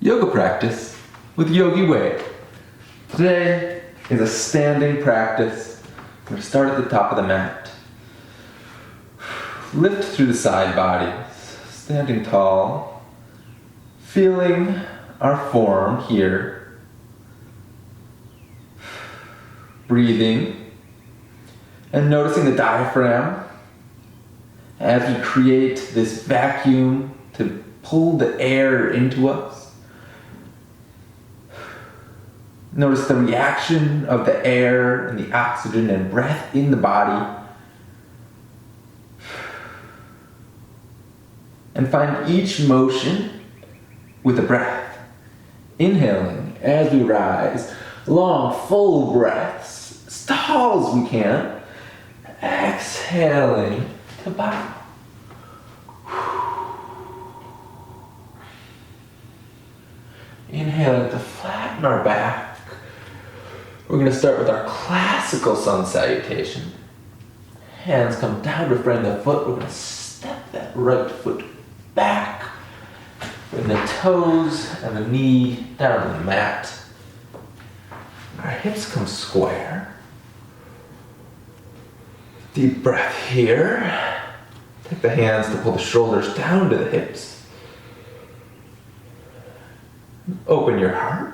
yoga practice with Yogi Way. Today is a standing practice. We're going to start at the top of the mat. Lift through the side bodies, standing tall, feeling our form here. Breathing and noticing the diaphragm as we create this vacuum to pull the air into us. Notice the reaction of the air and the oxygen and breath in the body. And find each motion with a breath. Inhaling as we rise, long, full breaths, as tall as we can. Exhaling to bow. Inhaling to flatten our back. We're going to start with our classical sun salutation. Hands come down to frame the foot. We're going to step that right foot back. Bring the toes and the knee down to the mat. Our hips come square. Deep breath here. Take the hands to pull the shoulders down to the hips. Open your heart.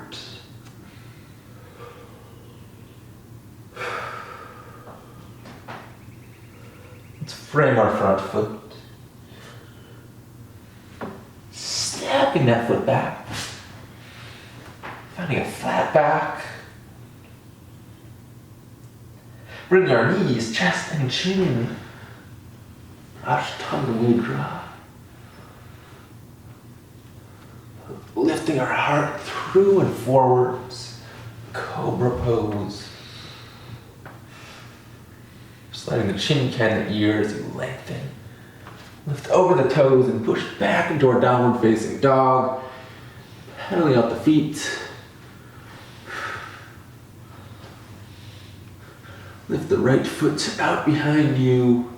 Let's frame our front foot. Stepping that foot back. Finding a flat back. Bring our knees, chest, and chin. Ashtanga Mudra. Lifting our heart through and forwards. Cobra pose. Sliding the chin, can, and ears, you lengthen. Lift over the toes and push back into our downward facing dog. Pedaling out the feet. Lift the right foot out behind you.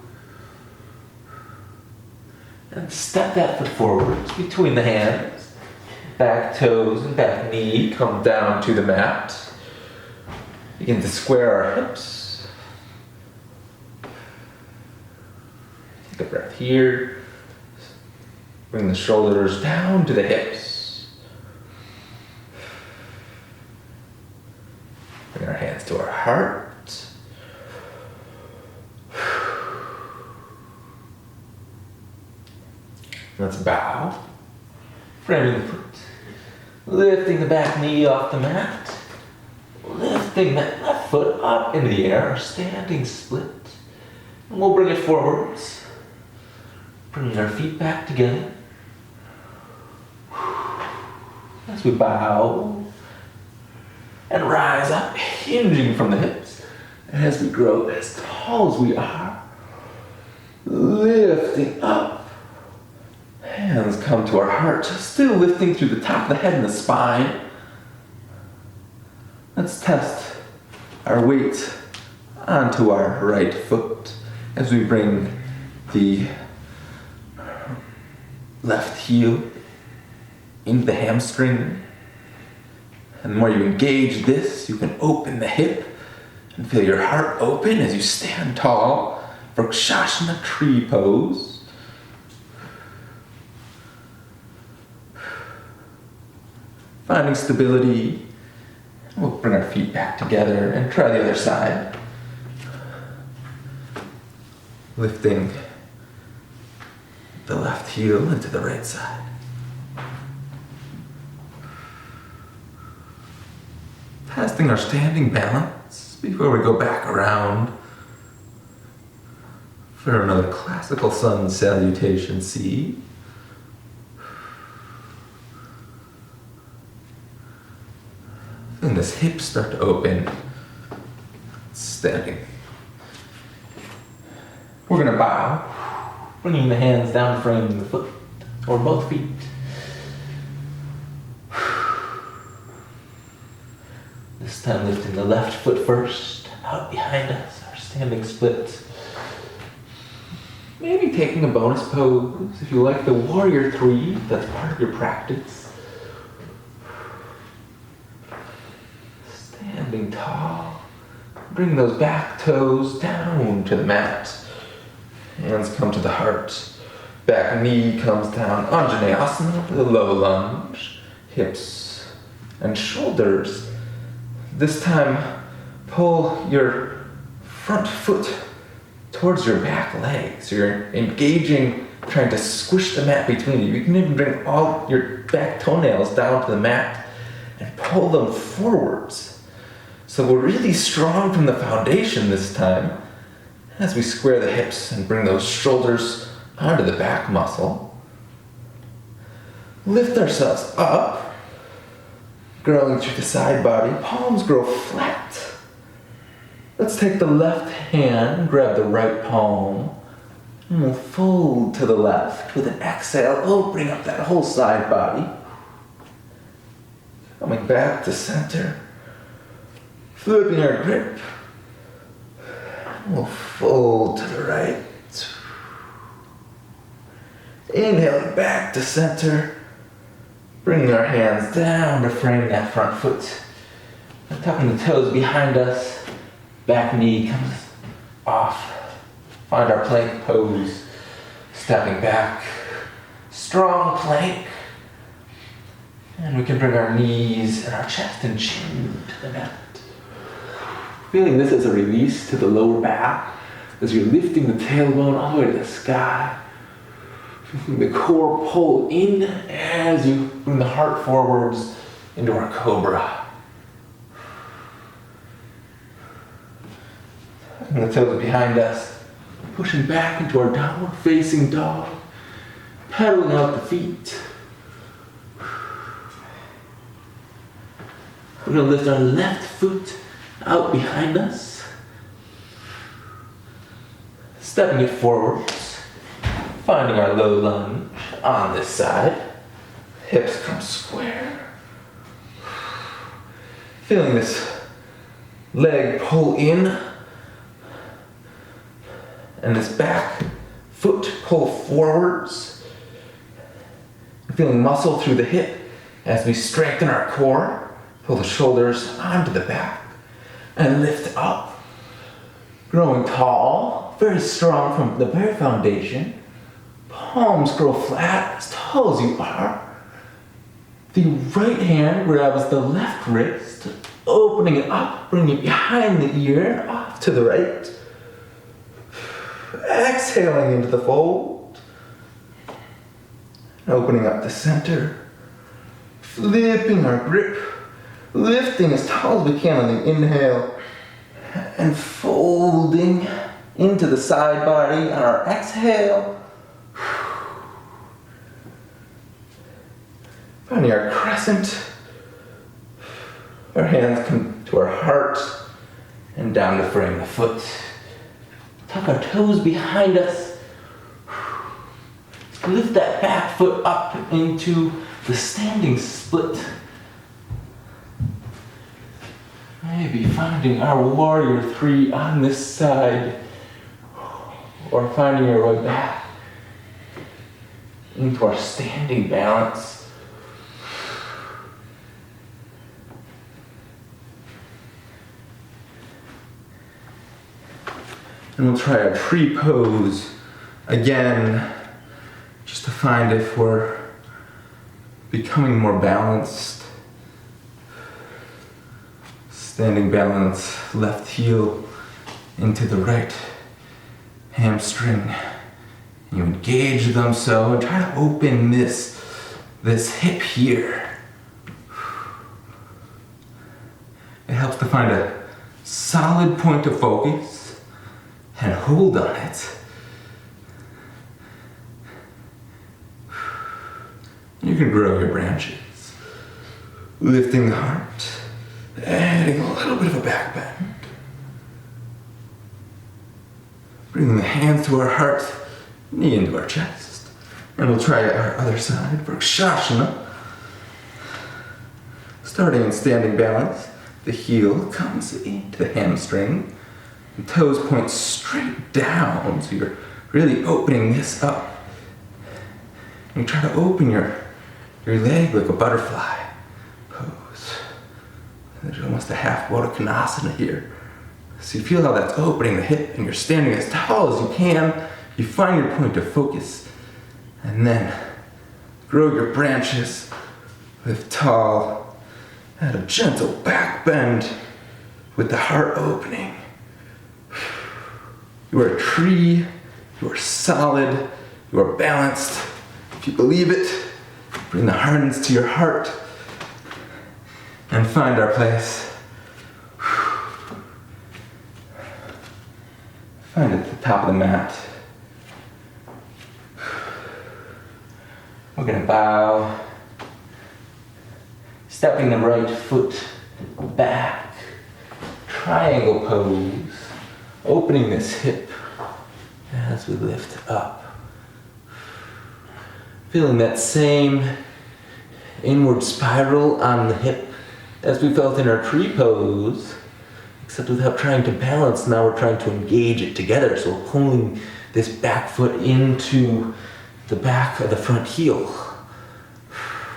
And step that foot forwards between the hands. Back toes and back knee come down to the mat. Begin to square our hips. Take a breath here. Bring the shoulders down to the hips. Bring our hands to our heart. Let's bow. Framing the foot. Lifting the back knee off the mat. Lifting that left foot up into the air, standing split. And we'll bring it forwards. Bringing our feet back together. As we bow and rise up, hinging from the hips. As we grow as tall as we are, lifting up. Hands come to our heart, still lifting through the top of the head and the spine. Let's test our weight onto our right foot as we bring the left heel into the hamstring. And the more you engage this, you can open the hip and feel your heart open as you stand tall. Vrikshasana tree pose. Finding stability. We'll bring our feet back together and try the other side. Lifting the left heel into the right side. Testing our standing balance before we go back around for another classical sun salutation C. And this hip start to open. Standing. We're going to bow, bringing the hands down, framing the foot, or both feet. This time lifting the left foot first, out behind us, our standing split. Maybe taking a bonus pose, if you like the warrior three, that's part of your practice. standing tall. Bring those back toes down to the mat. Hands come to the heart. Back knee comes down. Anjaneyasana, the low lunge. Hips and shoulders. This time, pull your front foot towards your back leg. So you're engaging, trying to squish the mat between you. You can even bring all your back toenails down to the mat and pull them forwards. So we're really strong from the foundation this time as we square the hips and bring those shoulders onto the back muscle. Lift ourselves up, growing through the side body. Palms grow flat. Let's take the left hand, grab the right palm, and we'll fold to the left with an exhale, opening up that whole side body. Coming back to center, flipping our grip. We'll fold to the right. Inhaling back to center, bringing our hands down to frame that front foot. And tucking the toes behind us. Back knee comes off. Find our plank pose. Stepping back. Strong plank. And we can bring our knees and our chest and chin to the mat. Feeling this as a release to the lower back as you're lifting the tailbone all the way to the sky. Feeling the core pull in as you bring the heart forwards into our cobra. And the toes behind us, pushing back into our downward facing dog, pedaling out the feet. We're going to lift our left foot out behind us, stepping it forwards, finding our low lunge on this side. Hips come square. Feeling this leg pull in, and this back foot pull forwards. Feeling muscle through the hip as we strengthen our core. Pull the shoulders onto the back and lift up. Growing tall, very strong from the very foundation. Palms grow flat, as tall as you are. The right hand grabs the left wrist, opening it up, bringing it behind the ear, off to the right. Exhaling into the fold. Opening up the center. Flipping our grip. Lifting as tall as we can on the inhale. And folding into the side body on our exhale. Finding our crescent. Our hands come to our heart and down to frame the foot. Tuck our toes behind us. Lift that back foot up into the standing split. Maybe finding our warrior three on this side, or finding our way back into our standing balance. And we'll try a tree pose again, just to find if we're becoming more balanced. Standing balance, left heel into the right hamstring. You engage them so, and try to open this hip here. It helps to find a solid point of focus and hold on it. You can grow your branches. Lifting the heart, adding a little bit of a back bend. Bringing the hands to our heart, knee into our chest. And we'll try our other side, Vrikshasana. Starting in standing balance, the heel comes into the hamstring. The toes point straight down, so you're really opening this up. And you try to open your leg like a butterfly pose. There's almost a half Uttanasana here. So you feel how that's opening the hip and you're standing as tall as you can. You find your point of focus and then grow your branches, lift tall, add a gentle back bend with the heart opening. You are a tree, you are solid, you are balanced. If you believe it, bring the hands to your heart and find our place. Find it at the top of the mat. We're gonna bow, stepping the right foot back, triangle pose, opening this hip as we lift up. Feeling that same inward spiral on the hip as we felt in our tree pose, except without trying to balance. Now we're trying to engage it together. So we're pulling this back foot into the back of the front heel.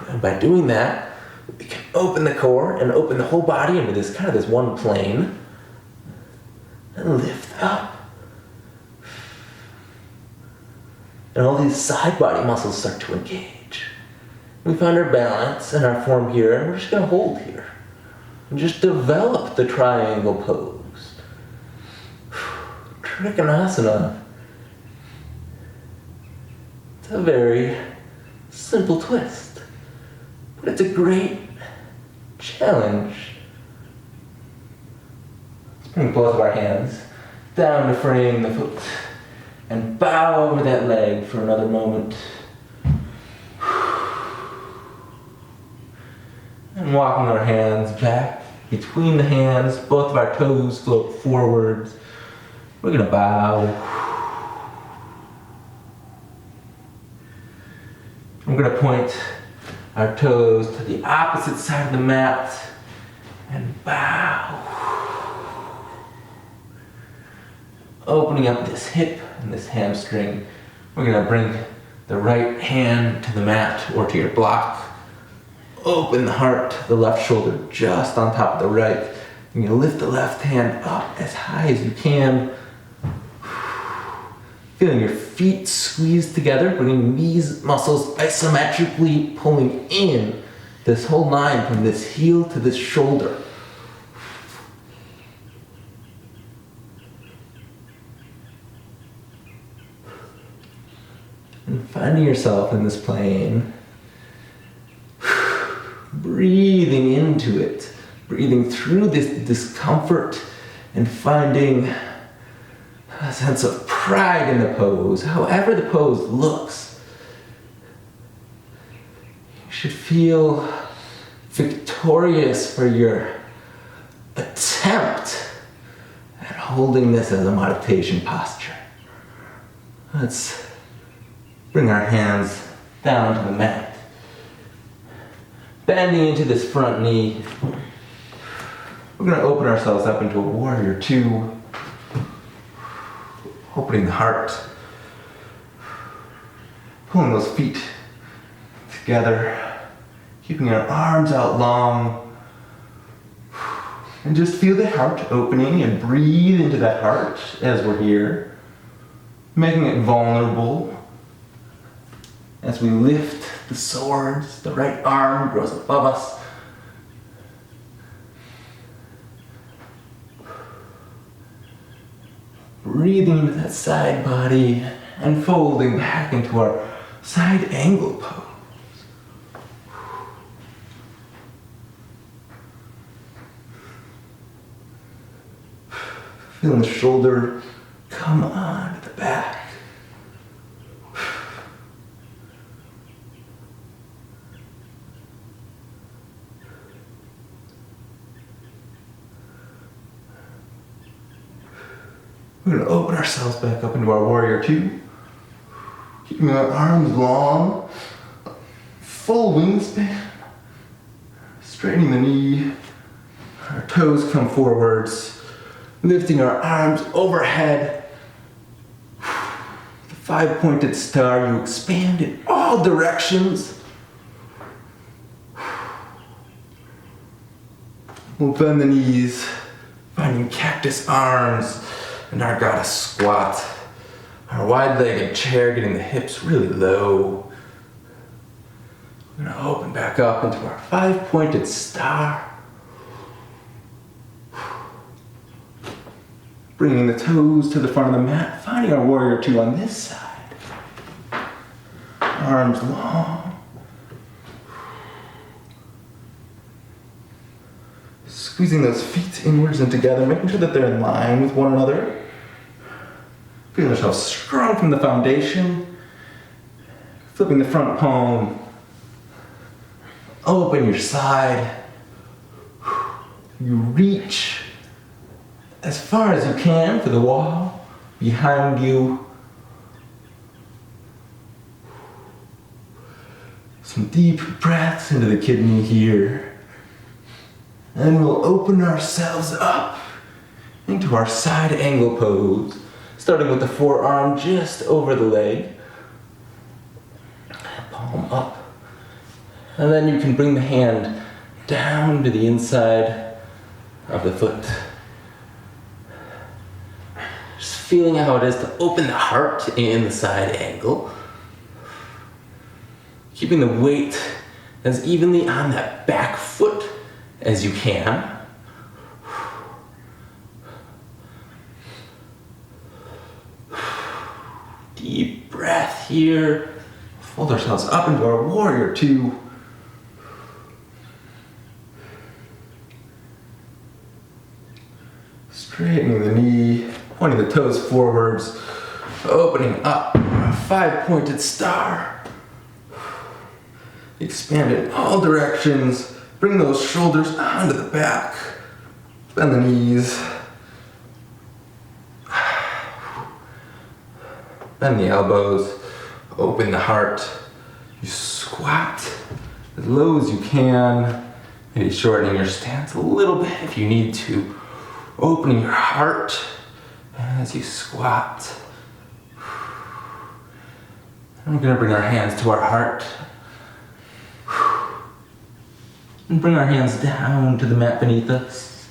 And by doing that, we can open the core and open the whole body into this kind of this one plane and lift up. And all these side body muscles start to engage. We find our balance and our form here, and we're just gonna hold here. And just develop the triangle pose. Trikonasana. It's a very simple twist, but it's a great challenge. Let's bring both of our hands down to frame the foot and bow over that leg for another moment. And walking our hands back between the hands, both of our toes float forwards. We're gonna bow. We're gonna point our toes to the opposite side of the mat and bow. Opening up this hip and this hamstring. We're gonna bring the right hand to the mat or to your block. Open the heart, the left shoulder just on top of the right. You're gonna lift the left hand up as high as you can. Feeling your feet squeeze together, bringing these muscles isometrically pulling in this whole line from this heel to this shoulder. And finding yourself in this plane, breathing into it, breathing through this discomfort and finding a sense of pride in the pose, however the pose looks. You should feel victorious for your attempt at holding this as a meditation posture. Let's bring our hands down to the mat. Bending into this front knee. We're going to open ourselves up into a warrior two. Opening the heart. Pulling those feet together. Keeping our arms out long. And just feel the heart opening and breathe into that heart as we're here. Making it vulnerable. As we lift the swords, the right arm grows above us. Breathing into that side body and folding back into our side angle pose. Feeling the shoulder come on to the back. We're going to open ourselves back up into our warrior two. Keeping our arms long. Full wingspan. Straightening the knee. Our toes come forwards. Lifting our arms overhead. The five-pointed star. You expand in all directions. We'll bend the knees, finding cactus arms and our goddess squat. Our wide-legged chair, getting the hips really low. We're gonna open back up into our 5-pointed star. Bringing the toes to the front of the mat, finding our warrior 2 on this side. Arms long. Squeezing those feet inwards and together, making sure that they're in line with one another. Feel yourself strong from the foundation. Flipping the front palm. Open your side. You reach as far as you can for the wall behind you. Some deep breaths into the kidney here. And we'll open ourselves up into our side angle pose, starting with the forearm just over the leg. Palm up. And then you can bring the hand down to the inside of the foot. Just feeling how it is to open the heart in the side angle. Keeping the weight as evenly on that back foot as you can. Deep breath here. Fold ourselves up into our warrior 2. Straightening the knee, pointing the toes forwards, opening up, a 5-pointed star. Expand in all directions, bring those shoulders onto the back, bend the knees, bend the elbows, open the heart. You squat as low as you can, maybe shortening your stance a little bit if you need to. Opening your heart as you squat. And we're going to bring our hands to our heart. And bring our hands down to the mat beneath us.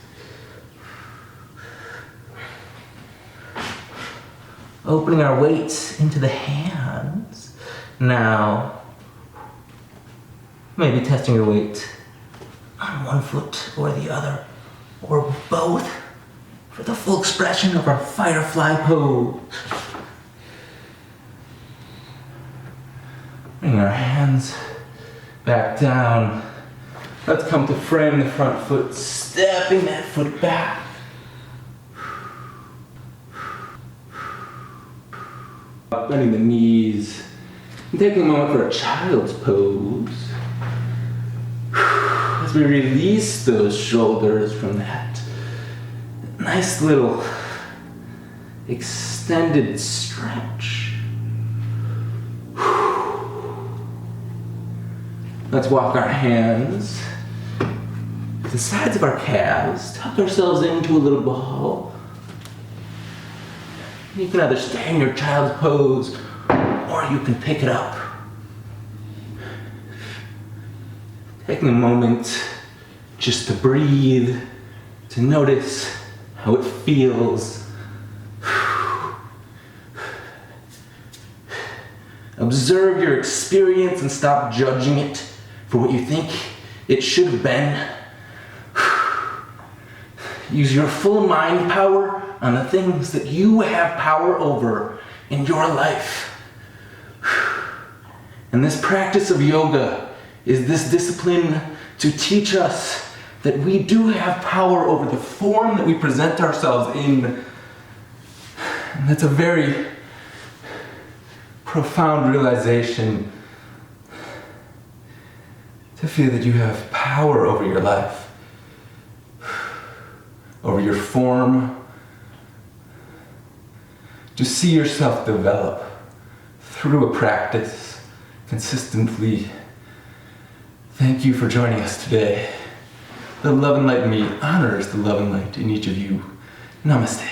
Opening our weight into the hands. Now, maybe testing your weight on one foot or the other, or both, for the full expression of our fight or fly pose. Bring our hands back down. Let's come to frame the front foot, stepping that foot back. Bending the knees, and taking a moment for a child's pose. As we release those shoulders from that nice little extended stretch. Let's walk our hands to the sides of our calves, tuck ourselves into a little ball. You can either stay in your child's pose or you can pick it up. Taking a moment just to breathe, to notice how it feels. Observe your experience and stop judging it for what you think it should have been. Use your full mind power on the things that you have power over in your life. And this practice of yoga is this discipline to teach us that we do have power over the form that we present ourselves in. And that's a very profound realization, to feel that you have power over your life, over your form, to see yourself develop through a practice consistently. Thank you for joining us today. The love and light in me honors the love and light in each of you. Namaste.